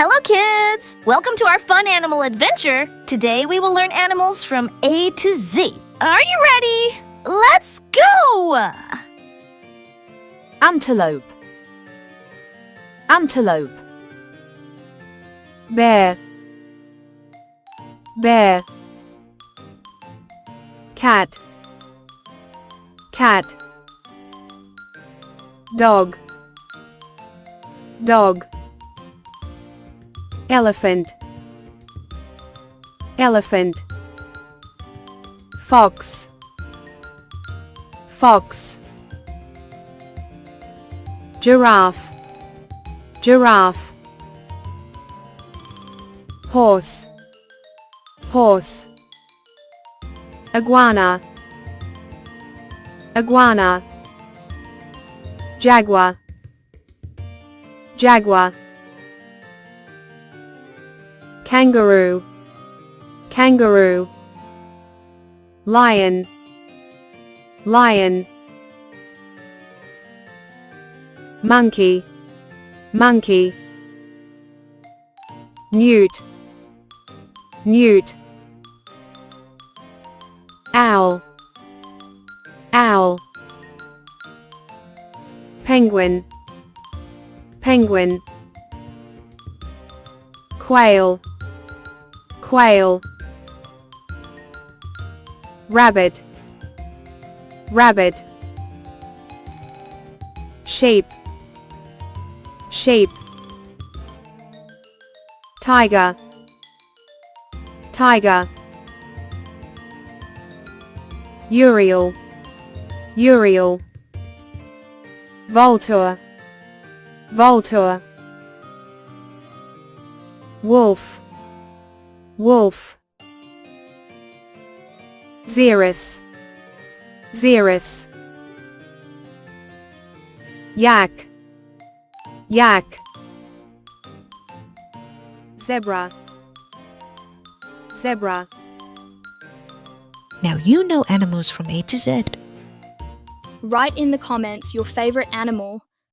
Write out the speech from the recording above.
Hello, kids! Welcome to our fun animal adventure. Today we will learn animals from A to Z. Are you ready? Let's go! Antelope. Antelope. Bear. Bear. Cat. Cat. Dog. Dog. Elephant. Elephant. Fox. Fox. Giraffe. Giraffe. Horse. Horse. Iguana. Iguana. Jaguar. Jaguar. Kangaroo. Kangaroo. Lion. Lion. Monkey. Monkey. Newt. Newt. Owl. Owl. Penguin. Penguin. Quail. Quail. Rabbit. Rabbit. Sheep. Sheep. Tiger. Tiger. Uriel. Uriel. Vulture. Vulture. Wolf. Wolf. Xerus. Xerus. Yak. Yak. Zebra. Zebra. Now you know animals from A to Z. Write in the comments your favorite animal